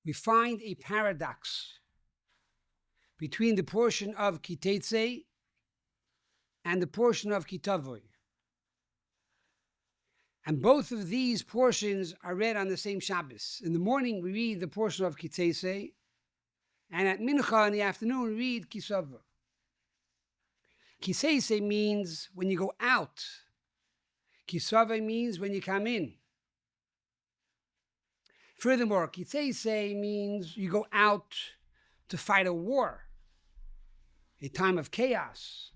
we find a paradox between the portion of Teitzei and the portion of Kitavoy. And both of these portions are read on the same Shabbos. In the morning, we read the portion of Teitzei, and at Mincha in the afternoon, we read Kisava. Teitzei means when you go out. Kisava means when you come in. Furthermore, Teitzei means you go out to fight a war, a time of chaos,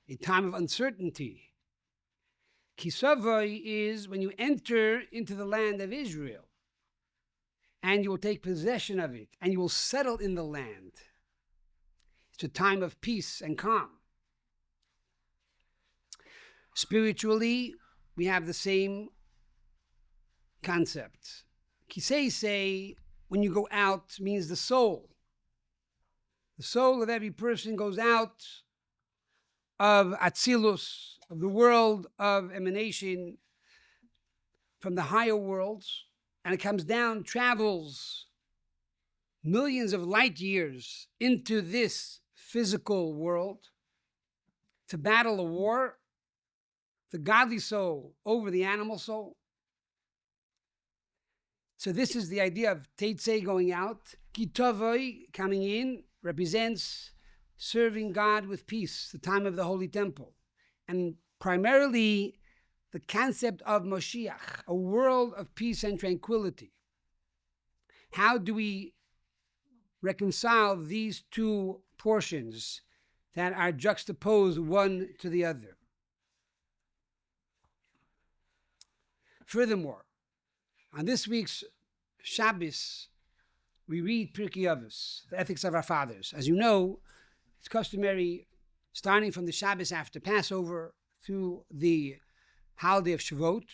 a time of uncertainty. Kisava is when you enter into the land of Israel, and you will take possession of it, and you will settle in the land. It's a time of peace and calm. Spiritually, we have the same concept. Teitzei, when you go out, means the soul. The soul of every person goes out of Atzilus, of the world of emanation from the higher worlds, and it comes down, travels millions of light years into this physical world to battle a war, the godly soul over the animal soul. So this is the idea of Teitzei going out. Kitavoy coming in represents serving God with peace, the time of the Holy Temple. And primarily the concept of Moshiach, a world of peace and tranquility. How do we reconcile these two portions that are juxtaposed one to the other? Furthermore, on this week's Shabbos, we read Pirkei Avos, the ethics of our fathers. As you know, it's customary, starting from the Shabbos after Passover through the holiday of Shavuot,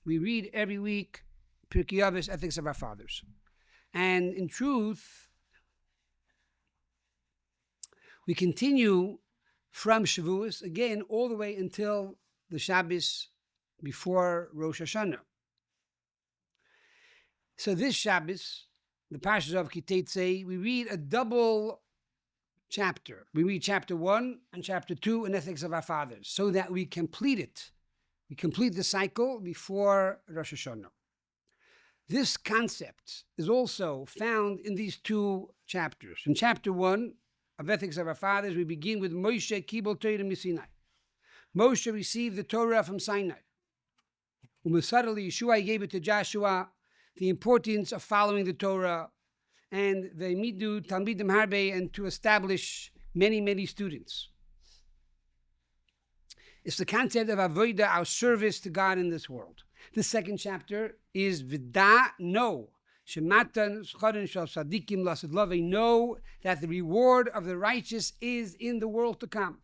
we read every week Pirkei Avos, ethics of our fathers. And in truth, we continue from Shavuos, again, all the way until the Shabbos before Rosh Hashanah. So this Shabbos, the parsha of Teitzei, we read a double chapter. We read chapter 1 and chapter 2 in Ethics of Our Fathers, so that we complete it. We complete the cycle before Rosh Hashanah. This concept is also found in these two chapters. In chapter 1 of Ethics of Our Fathers, we begin with Moshe Kibel Torah Misinai. Moshe received the Torah from Sinai. Suddenly, Yeshua gave it to Joshua, the importance of following the Torah, and the midu talmidim harbe, and to establish many students. It's the concept of avodah, our service to God in this world. The second chapter is Vida, know. Shematan scharen shal sadikim lasad love, know that the reward of the righteous is in the world to come.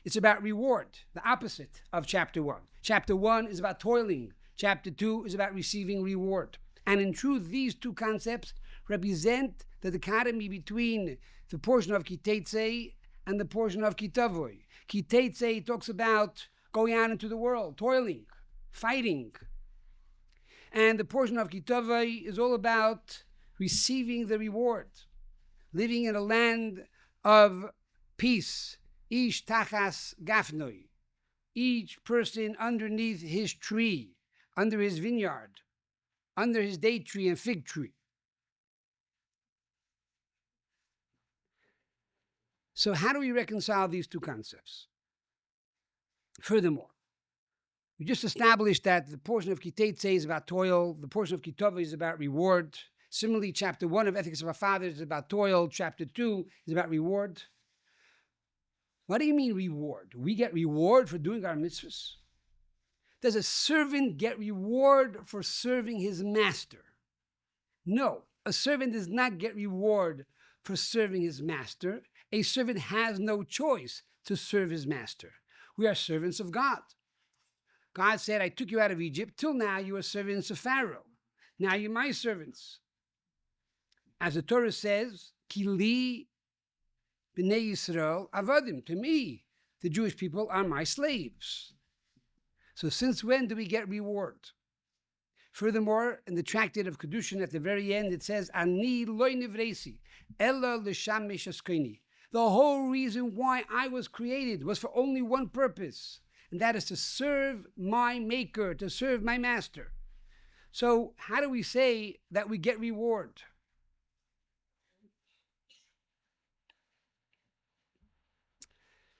It's about reward, the opposite of chapter 1. Chapter 1 is about toiling. Chapter 2 is about receiving reward. And in truth, these two concepts represent the dichotomy between the portion of Teitzei and the portion of Kitavoy. Teitzei talks about going out into the world, toiling, fighting. And the portion of Kitavoy is all about receiving the reward, living in a land of peace. Ish tachas gafnoi, each person underneath his tree, under his vineyard, under his date tree and fig tree. So how do we reconcile these two concepts? Furthermore, we just established that the portion of Teitzei is about toil, the portion of Kitavoy is about reward. Similarly, chapter 1 of Ethics of Our Fathers is about toil, chapter 2 is about reward. What do you mean reward? We get reward for doing our mitzvahs? Does a servant get reward for serving his master? No, a servant does not get reward for serving his master. A servant has no choice to serve his master. We are servants of God. God said, I took you out of Egypt. Till now, you are servants of Pharaoh. Now you're my servants. As the Torah says, Kili B'nai Yisrael avadim, to me, the Jewish people are my slaves. So since when do we get reward? Furthermore, in the tractate of Kedushin at the very end, it says, Ani loy nivresi, ella l'shamesh askoini. The whole reason why I was created was for only one purpose, and that is to serve my maker, to serve my master. So how do we say that we get reward?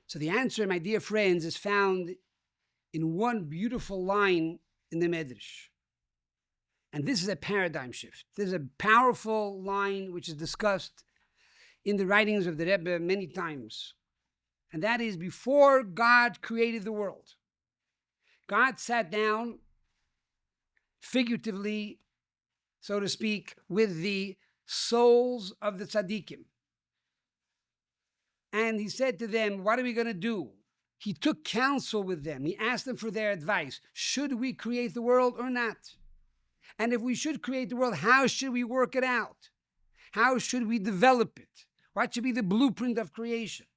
So the answer, my dear friends, is found in one beautiful line in the Medrash. And this is a paradigm shift. This is a powerful line which is discussed in the writings of the Rebbe many times. And that is, before God created the world, God sat down, figuratively, so to speak, with the souls of the tzaddikim. And he said to them, what are we going to do? He took counsel with them. He asked them for their advice. Should we create the world or not? And if we should create the world, how should we work it out? How should we develop it? What should be the blueprint of creation?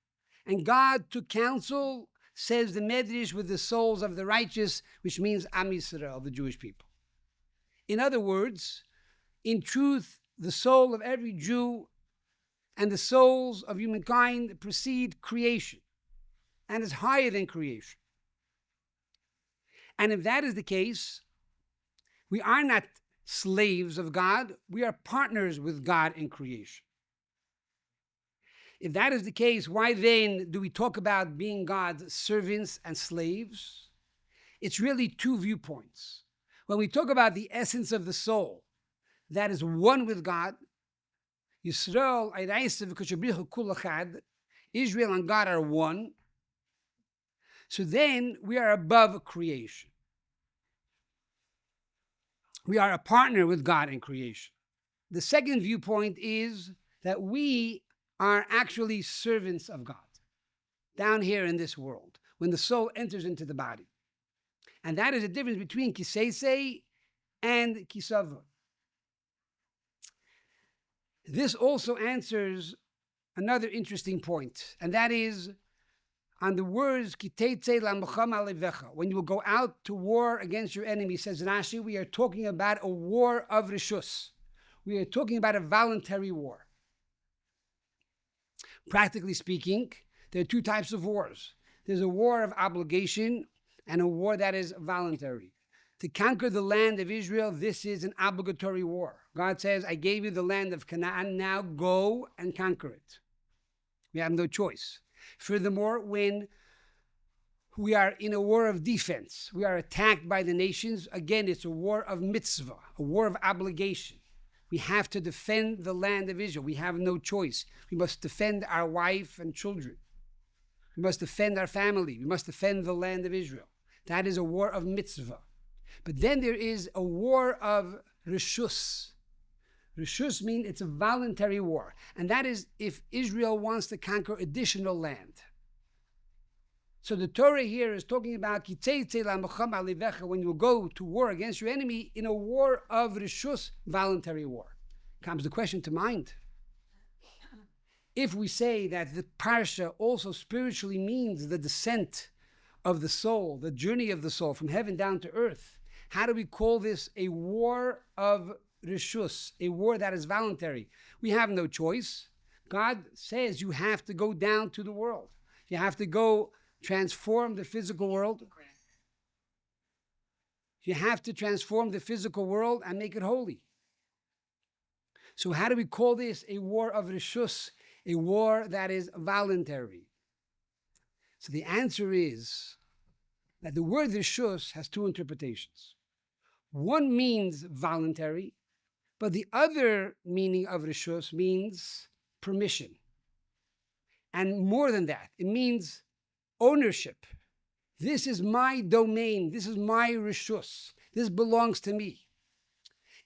And God took counsel, says the Medrash, with the souls of the righteous, which means Am Yisrael, the Jewish people. In other words, in truth, the soul of every Jew and the souls of humankind precede creation and is higher than creation. And if that is the case, we are not slaves of God, we are partners with God in creation. If that is the case, why then do we talk about being God's servants and slaves? It's really two viewpoints. When we talk about the essence of the soul, that is one with God, Israel and God are one. So then we are above creation. We are a partner with God in creation. The second viewpoint is that we are actually servants of God down here in this world when the soul enters into the body. And that is the difference between Teitzei and Kisava. This also answers another interesting point, and that is on the words Teitzei lamacham alevecha. When you will go out to war against your enemy, says Rashi, we are talking about a war of reshus. We are talking about a voluntary war. Practically speaking, there are two types of wars. There's a war of obligation and a war that is voluntary. To conquer the land of Israel, this is an obligatory war. God says, I gave you the land of Canaan, now go and conquer it. We have no choice. Furthermore, when we are in a war of defense, we are attacked by the nations, again, it's a war of mitzvah, a war of obligation. We have to defend the land of Israel. We have no choice. We must defend our wife and children. We must defend our family. We must defend the land of Israel. That is a war of mitzvah. But then there is a war of reshus. Reshus means it's a voluntary war. And that is if Israel wants to conquer additional land. So the Torah here is talking about when you go to war against your enemy in a war of reshus, voluntary war. Comes the question to mind. If we say that the parsha also spiritually means the descent of the soul, the journey of the soul from heaven down to earth, how do we call this a war of reshus, a war that is voluntary? We have no choice. God says you have to go down to the world. You have to go transform the physical world. You have to transform the physical world and make it holy. So how do we call this a war of reshus, a war that is voluntary? So the answer is that the word reshus has two interpretations. One means voluntary, but the other meaning of reshus means permission. And more than that, it means ownership. This is my domain. This is my reshus. This belongs to me.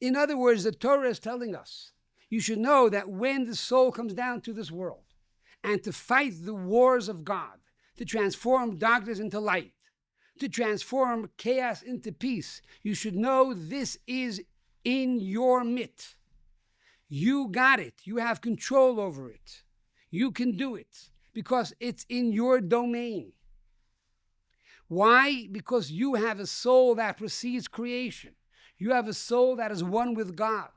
In other words, the Torah is telling us, you should know that when the soul comes down to this world and to fight the wars of God, to transform darkness into light, to transform chaos into peace, you should know this is in your mitt. You got it. You have control over it. You can do it because it's in your domain. Why? Because you have a soul that precedes creation. You have a soul that is one with God.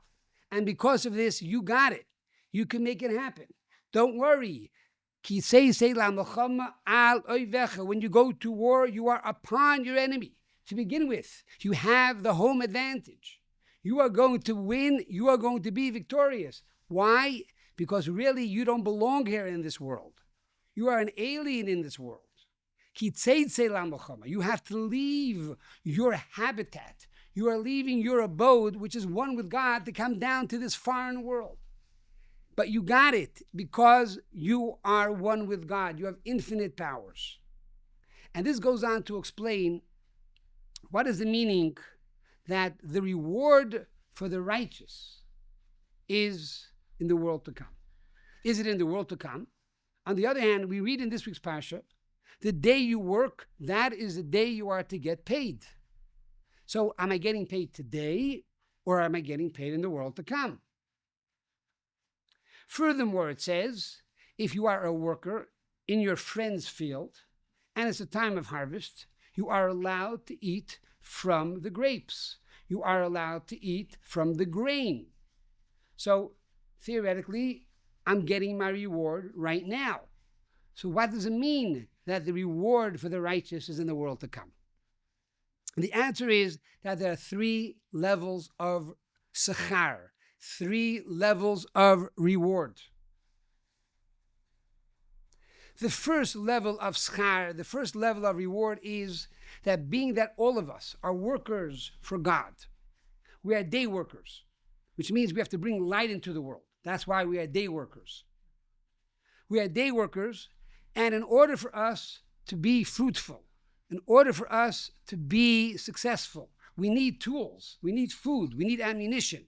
And because of this, you got it. You can make it happen. Don't worry. When you go to war, you are upon your enemy. To begin with, you have the home advantage. You are going to win. You are going to be victorious. Why? Because really, you don't belong here in this world. You are an alien in this world. You have to leave your habitat. You are leaving your abode, which is one with God, to come down to this foreign world. But you got it because you are one with God. You have infinite powers. And this goes on to explain what is the meaning that the reward for the righteous is in the world to come. Is it in the world to come? On the other hand, we read in this week's parsha, the day you work, that is the day you are to get paid. So am I getting paid today or am I getting paid in the world to come? Furthermore, it says, if you are a worker in your friend's field and it's a time of harvest, you are allowed to eat from the grapes. You are allowed to eat from the grain. So theoretically, I'm getting my reward right now. So what does it mean that the reward for the righteous is in the world to come? And the answer is that there are 3 levels of sechar, 3 levels of reward. The first level of schar, the first level of reward is that being that all of us are workers for God, we are day workers, which means we have to bring light into the world. That's why we are day workers. We are day workers, and in order for us to be fruitful, in order for us to be successful, we need tools, we need food, we need ammunition,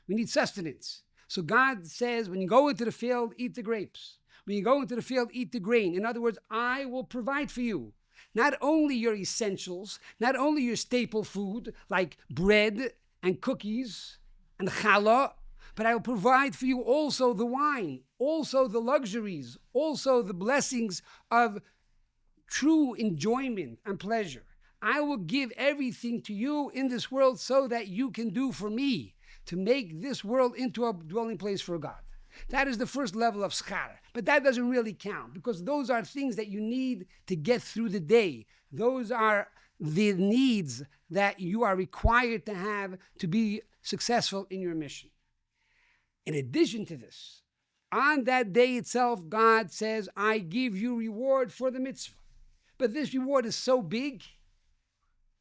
we need sustenance. So God says, when you go into the field, eat the grapes. When you go into the field, eat the grain. In other words, I will provide for you not only your essentials, not only your staple food like bread and cookies and challah, but I will provide for you also the wine, also the luxuries, also the blessings of true enjoyment and pleasure. I will give everything to you in this world so that you can do for me, to make this world into a dwelling place for God. That is the first level of schar. But that doesn't really count because those are things that you need to get through the day. Those are the needs that you are required to have to be successful in your mission. In addition to this, on that day itself, God says, I give you reward for the mitzvah. But this reward is so big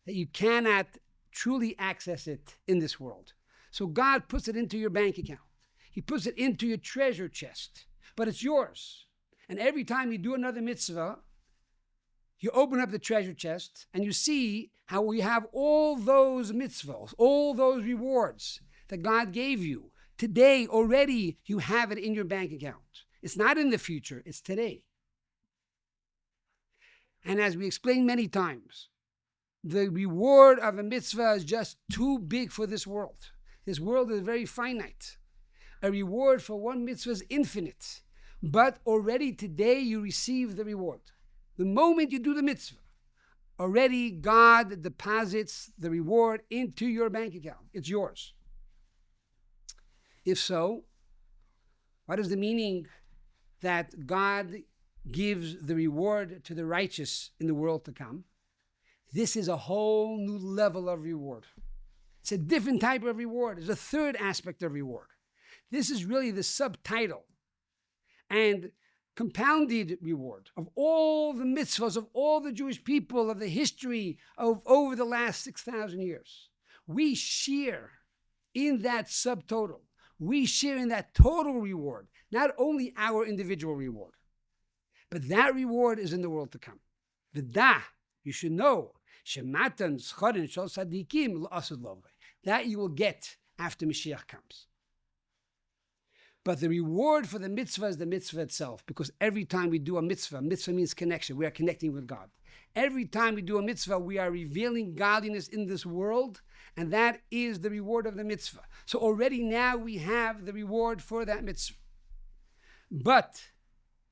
that you cannot truly access it in this world. So God puts it into your bank account. He puts it into your treasure chest, but it's yours. And every time you do another mitzvah, you open up the treasure chest and you see how we have all those mitzvahs, all those rewards that God gave you. Today, already, you have it in your bank account. It's not in the future, it's today. And as we explained many times, the reward of a mitzvah is just too big for this world. This world is very finite. A reward for one mitzvah is infinite. But already today you receive the reward. The moment you do the mitzvah, already God deposits the reward into your bank account. It's yours. If so, what is the meaning that God gives the reward to the righteous in the world to come? This is a whole new level of reward. It's a different type of reward. It's a third aspect of reward. This is really the subtitle and compounded reward of all the mitzvahs of all the Jewish people of the history of over the last 6,000 years. We share in that subtotal. We share in that total reward, not only our individual reward, but that reward is in the world to come. V'dah, you should know, shematan zcharin shel tzadikim l'asud lovei, that you will get after Moshiach comes. But the reward for the mitzvah is the mitzvah itself, because every time we do a mitzvah, mitzvah means connection. We are connecting with God. Every time we do a mitzvah, we are revealing godliness in this world, and that is the reward of the mitzvah. So already now we have the reward for that mitzvah. But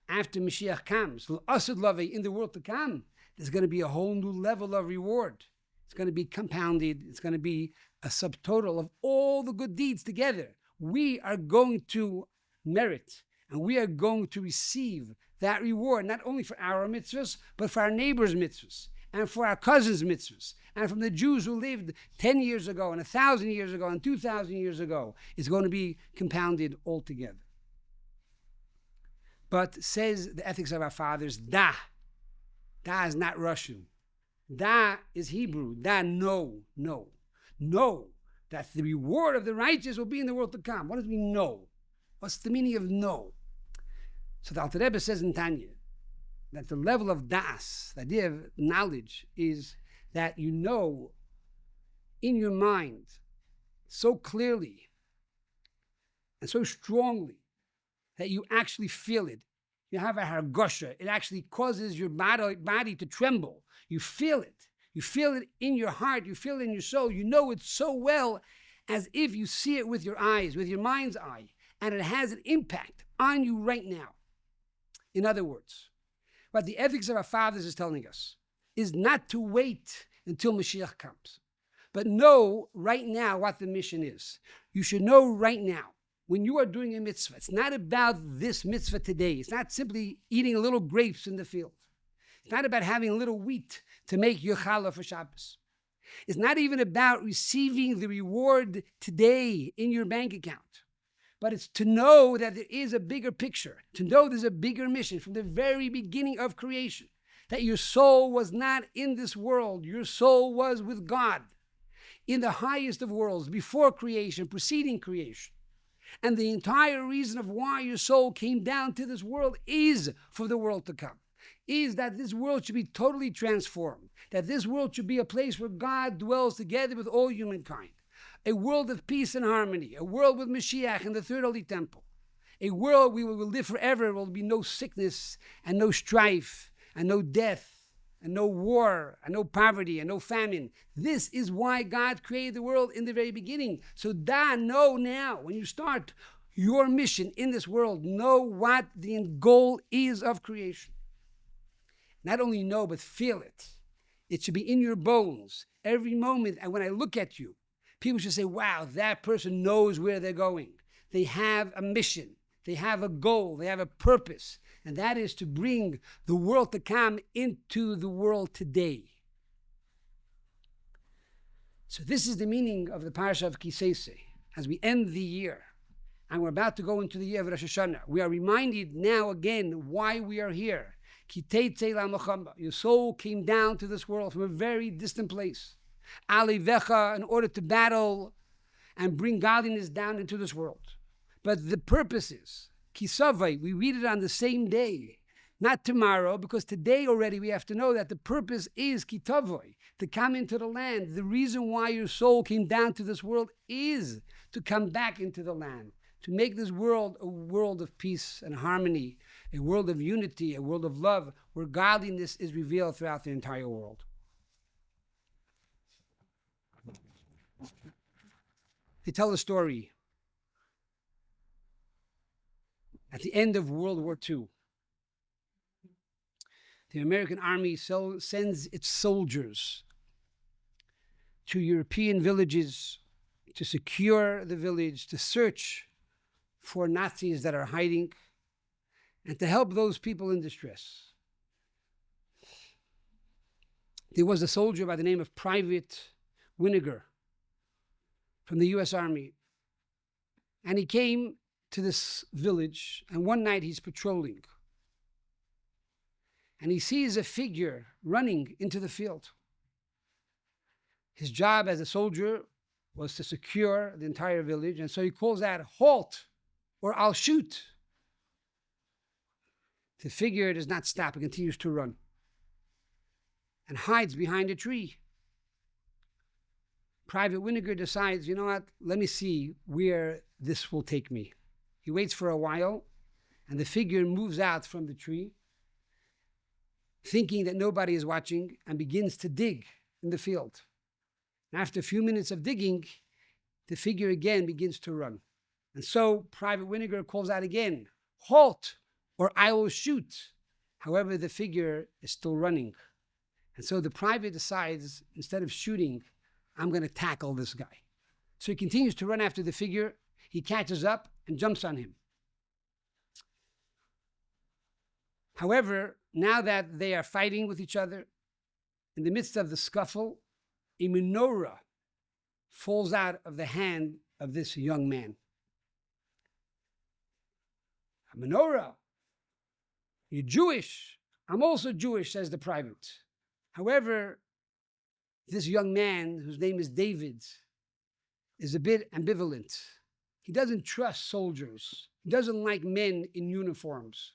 after Moshiach comes, l'asud lovei, in the world to come, there's going to be a whole new level of reward. It's going to be compounded. It's going to be a subtotal of all the good deeds together, we are going to merit and we are going to receive that reward, not only for our mitzvahs, but for our neighbors' mitzvahs, and for our cousins' mitzvahs, and from the Jews who lived 10 years ago, and 1,000 years ago, and 2,000 years ago. It's going to be compounded altogether. But says the ethics of our fathers, da. Da is not Russian. Da is Hebrew. Da, no. Know that the reward of the righteous will be in the world to come. What does it mean, know? What's the meaning of know? So the Alter Rebbe says in Tanya that the level of das, the idea of knowledge, is that you know in your mind so clearly and so strongly that you actually feel it. You have a hargosha. It actually causes your body to tremble. You feel it. You feel it in your heart. You feel it in your soul. You know it so well as if you see it with your eyes, with your mind's eye, and it has an impact on you right now. In other words, what the ethics of our fathers is telling us is not to wait until Moshiach comes, but know right now what the mission is. You should know right now when you are doing a mitzvah. It's not about this mitzvah today. It's not simply eating a little grapes in the field. It's not about having a little wheat to make your challah for Shabbos. It's not even about receiving the reward today in your bank account. But it's to know that there is a bigger picture, to know there's a bigger mission from the very beginning of creation, that your soul was not in this world, your soul was with God, in the highest of worlds, before creation, preceding creation. And the entire reason of why your soul came down to this world is for the world to come, is that this world should be totally transformed, that this world should be a place where God dwells together with all humankind. A world of peace and harmony, a world with Moshiach in the third holy temple, a world where we will live forever. There will be no sickness and no strife and no death and no war and no poverty and no famine. This is why God created the world in the very beginning. So know now, when you start your mission in this world, know what the goal is of creation. Not only know, but feel it. It should be in your bones every moment. And when I look at you, people should say, wow, that person knows where they're going. They have a mission. They have a goal. They have a purpose. And that is to bring the world to come into the world today. So this is the meaning of the parsha of Teitzei. As we end the year, and we're about to go into the year of Rosh Hashanah, we are reminded now again why we are here. Teitzei la. Your soul came down to this world from a very distant place. Alivecha, in order to battle and bring godliness down into this world. But the purpose is, Kisavai, we read it on the same day, not tomorrow, because today already we have to know that the purpose is Kitavai, to come into the land. The reason why your soul came down to this world is to come back into the land, to make this world a world of peace and harmony, a world of unity, a world of love, where godliness is revealed throughout the entire world. They tell a story. At the end of World War II, the American army sends its soldiers to European villages to secure the village, to search for Nazis that are hiding, and to help those people in distress. There was a soldier by the name of Private Winiger from the U.S. Army. And he came to this village, and one night he's patrolling. And he sees a figure running into the field. His job as a soldier was to secure the entire village, and so he calls out, "Halt, or I'll shoot." The figure does not stop, it continues to run and hides behind a tree. Private Winiger decides, you know what, let me see where this will take me. He waits for a while, and the figure moves out from the tree, thinking that nobody is watching, and begins to dig in the field. And after a few minutes of digging, the figure again begins to run. And so Private Winiger calls out again, "Halt, or I will shoot." However, the figure is still running. And so the private decides, instead of shooting, I'm going to tackle this guy. So he continues to run after the figure. He catches up and jumps on him. However, now that they are fighting with each other, in the midst of the scuffle, a menorah falls out of the hand of this young man. A menorah? You're Jewish. I'm also Jewish, says the private. However, this young man, whose name is David, is a bit ambivalent. He doesn't trust soldiers. He doesn't like men in uniforms.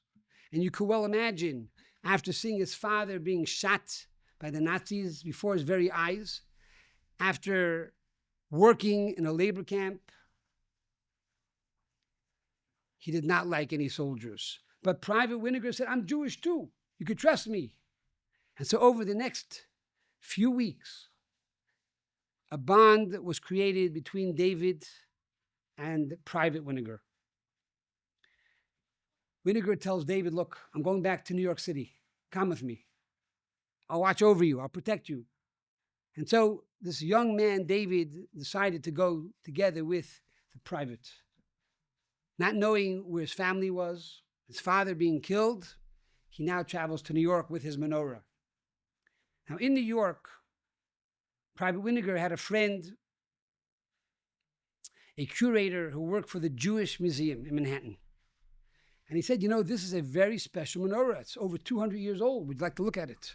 And you could well imagine, after seeing his father being shot by the Nazis before his very eyes, after working in a labor camp, he did not like any soldiers. But Private Winiger said, I'm Jewish too. You could trust me. And so over the next few weeks, a bond was created between David and Private Winiger. Winiger tells David, look, I'm going back to New York City. Come with me. I'll watch over you. I'll protect you. And so this young man, David, decided to go together with the private. Not knowing where his family was, his father being killed, he now travels to New York with his menorah. Now in New York, Private Winiger had a friend, a curator who worked for the Jewish Museum in Manhattan. And he said, you know, this is a very special menorah. It's over 200 years old. We'd like to look at it.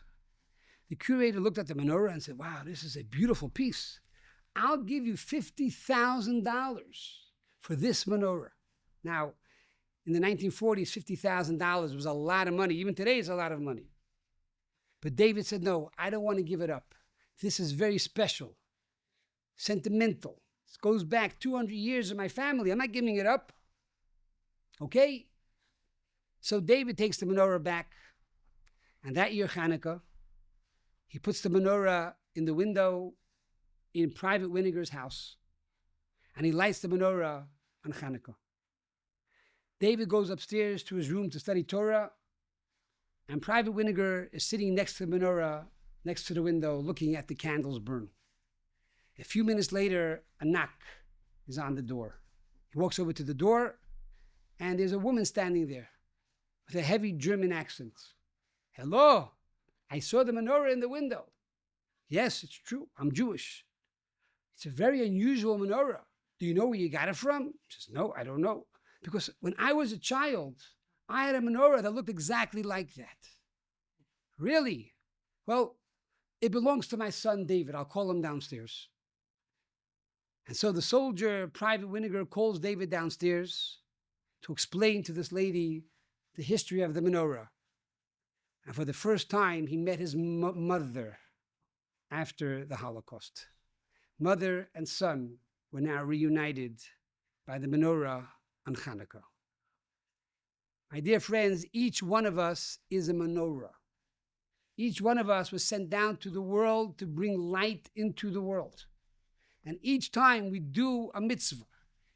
The curator looked at the menorah and said, wow, this is a beautiful piece. I'll give you $50,000 for this menorah. Now, in the 1940s, $50,000 was a lot of money. Even today, it's a lot of money. But David said, no, I don't want to give it up. This is very special, sentimental. This goes back 200 years in my family. I'm not giving it up. Okay? So David takes the menorah back. And that year, Hanukkah, he puts the menorah in the window in Private Winiger's house. And he lights the menorah on Hanukkah. David goes upstairs to his room to study Torah. And Private Winiger is sitting next to the menorah, next to the window, looking at the candles burn. A few minutes later, a knock is on the door. He walks over to the door, and there's a woman standing there with a heavy German accent. Hello, I saw the menorah in the window. Yes, it's true, I'm Jewish. It's a very unusual menorah. Do you know where you got it from? She says, no, I don't know. Because when I was a child, I had a menorah that looked exactly like that. Really? Well, it belongs to my son David. I'll call him downstairs. And so the soldier, Private Winiger, calls David downstairs to explain to this lady the history of the menorah. And for the first time, he met his mother after the Holocaust. Mother and son were now reunited by the menorah on Hanukkah. My dear friends, each one of us is a menorah. Each one of us was sent down to the world to bring light into the world. And each time we do a mitzvah,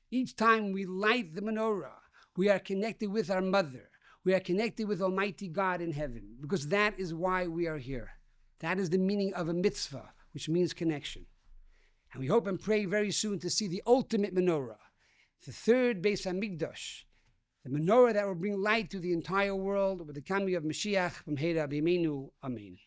each time we light the menorah, we are connected with our mother. We are connected with Almighty God in heaven, because that is why we are here. That is the meaning of a mitzvah, which means connection. And we hope and pray very soon to see the ultimate menorah, the third Beis HaMikdash, the menorah that will bring light to the entire world with the coming of Moshiach from Hera B'Yameinu. Amen.